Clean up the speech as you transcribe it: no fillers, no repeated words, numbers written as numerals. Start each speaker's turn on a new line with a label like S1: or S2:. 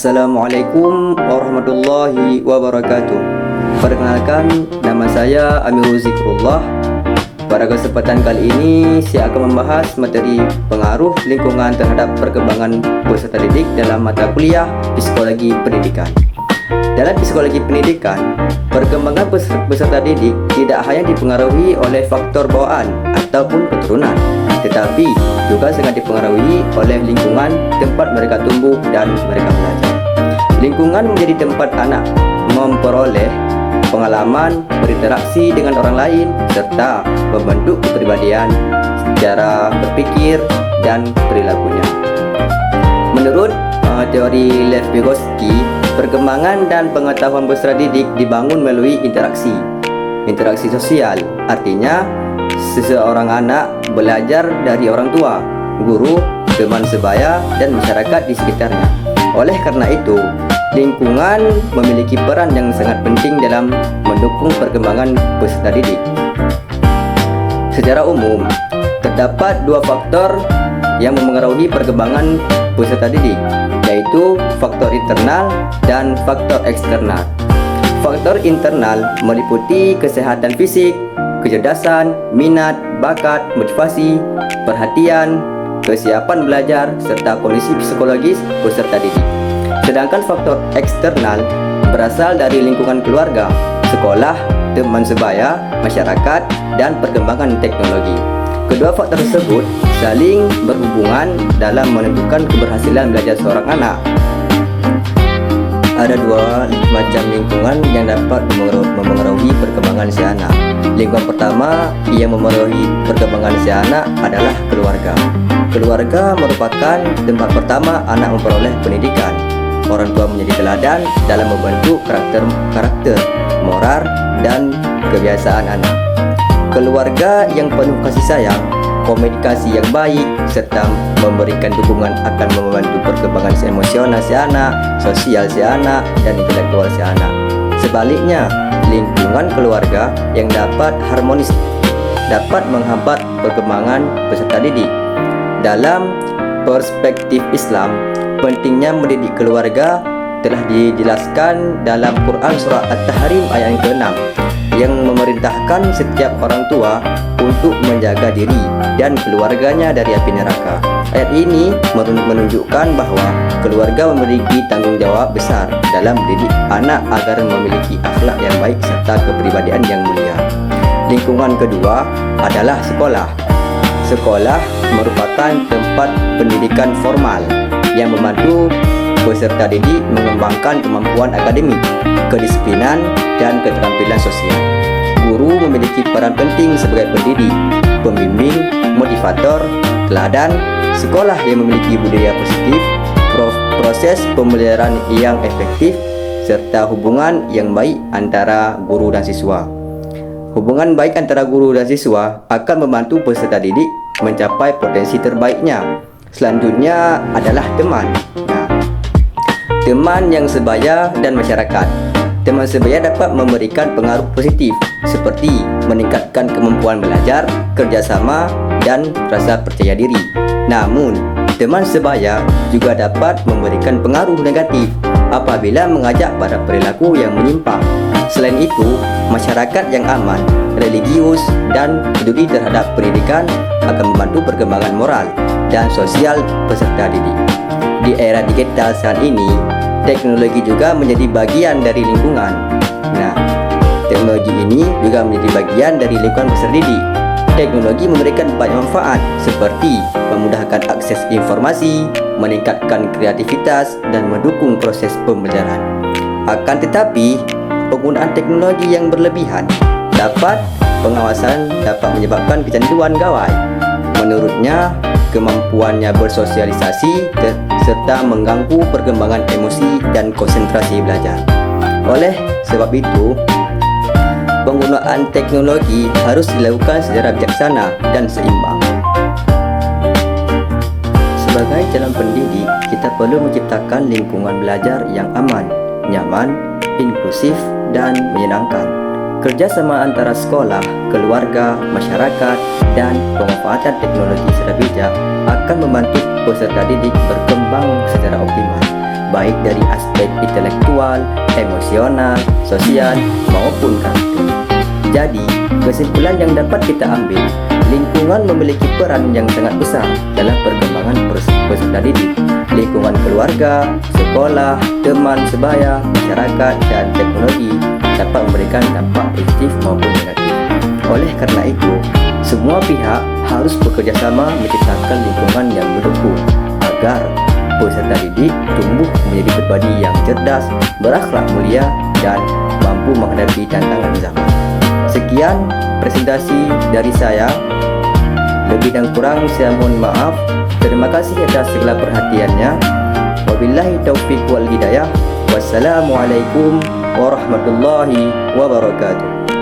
S1: Assalamualaikum warahmatullahi wabarakatuh. Perkenalkan, nama saya Amirul Zikrullah. Pada kesempatan kali ini, saya akan membahas materi pengaruh lingkungan terhadap perkembangan peserta didik dalam mata kuliah Psikologi Pendidikan. Dalam psikologi pendidikan, perkembangan peserta didik tidak hanya dipengaruhi oleh faktor bawaan ataupun keturunan, tetapi juga sangat dipengaruhi oleh lingkungan tempat mereka tumbuh dan mereka belajar. Lingkungan menjadi tempat anak memperoleh pengalaman berinteraksi dengan orang lain serta membentuk kepribadian, cara berpikir dan perilakunya. Menurut teori Lev Vygotsky, perkembangan dan pengetahuan peserta didik dibangun melalui interaksi sosial. Artinya, seseorang anak belajar dari orang tua, guru, teman sebaya, dan masyarakat di sekitarnya. Oleh karena itu, lingkungan memiliki peran yang sangat penting dalam mendukung perkembangan peserta didik. Secara umum, terdapat dua faktor yang memengaruhi perkembangan peserta didik, yaitu faktor internal dan faktor eksternal. Faktor internal meliputi kesehatan fisik, kecerdasan, minat, bakat, motivasi, perhatian, kesiapan belajar, serta kondisi psikologis peserta didik. Sedangkan faktor eksternal berasal dari lingkungan keluarga, sekolah, teman sebaya, masyarakat, dan perkembangan teknologi. Kedua faktor tersebut saling berhubungan dalam menentukan keberhasilan belajar seorang anak. Ada dua macam lingkungan yang dapat memengaruhi perkembangan si anak. Lingkungan pertama yang memengaruhi perkembangan si anak adalah keluarga. Keluarga merupakan tempat pertama anak memperoleh pendidikan. Orang tua menjadi teladan dalam membentuk karakter, moral, dan kebiasaan anak. Keluarga yang penuh kasih sayang, komunikasi yang baik, serta memberikan dukungan akan membantu perkembangan emosional si anak, sosial si anak, dan intelektual si anak. Sebaliknya, lingkungan keluarga yang dapat harmonis dapat menghambat perkembangan peserta didik. Dalam perspektif Islam, pentingnya mendidik keluarga telah dijelaskan dalam Quran surah At-Tahrim ayat yang ke-6 yang memerintahkan setiap orang tua untuk menjaga diri dan keluarganya dari api neraka. Ayat ini menunjukkan bahwa keluarga memiliki tanggung jawab besar dalam mendidik anak agar memiliki akhlak yang baik serta kepribadian yang mulia. Lingkungan kedua adalah sekolah. Sekolah merupakan tempat pendidikan formal yang membantu peserta didik mengembangkan kemampuan akademik, kedisiplinan, dan keterampilan sosial. Guru memiliki peran penting sebagai pendidik, pembimbing, motivator, teladan. Sekolah yang memiliki budaya positif, proses pembelajaran yang efektif, serta hubungan yang baik antara guru dan siswa. Hubungan baik antara guru dan siswa akan membantu peserta didik mencapai potensi terbaiknya. Selanjutnya adalah teman. Teman yang sebaya dan masyarakat. Teman sebaya dapat memberikan pengaruh positif seperti meningkatkan kemampuan belajar, kerjasama, dan rasa percaya diri. Namun, teman sebaya juga dapat memberikan pengaruh negatif apabila mengajak pada perilaku yang menyimpang. Selain itu, masyarakat yang aman, religius, dan peduli terhadap pendidikan akan membantu perkembangan moral dan sosial peserta didik. Di era digital saat ini, teknologi juga menjadi bagian dari lingkungan. Teknologi ini juga menjadi bagian dari lingkungan peserta didik. Teknologi memberikan banyak manfaat seperti memudahkan akses informasi, meningkatkan kreativitas, dan mendukung proses pembelajaran. Akan tetapi, penggunaan teknologi yang berlebihan pengawasan dapat menyebabkan kecanduan gawai. Menurutnya, kemampuannya bersosialisasi serta mengganggu perkembangan emosi dan konsentrasi belajar. Oleh sebab itu, penggunaan teknologi harus dilakukan secara bijaksana dan seimbang. Sebagai calon pendidik, kita perlu menciptakan lingkungan belajar yang aman, nyaman, inklusif, dan menyenangkan. Kerjasama antara sekolah, keluarga, masyarakat, dan pemanfaatan teknologi secara bijak akan membantu peserta didik berkembang secara optimal. baik dari aspek intelektual, emosional, sosial, maupun karakter. Jadi, kesimpulan yang dapat kita ambil, lingkungan memiliki peran yang sangat besar dalam perkembangan peserta didik. Lingkungan keluarga, sekolah, teman sebaya, masyarakat, dan teknologi dapat memberikan dampak positif maupun negatif. Oleh karena itu, semua pihak harus bekerja sama menciptakan lingkungan yang mendukung agar peserta didik tumbuh menjadi pribadi yang cerdas, berakhlak mulia, dan mampu menghadapi tantangan zaman. Sekian presentasi dari saya. Lebih dan kurang saya mohon maaf. Terima kasih atas segala perhatiannya. Wabillahi taufiq wal hidayah. Wassalamualaikum warahmatullahi wabarakatuh.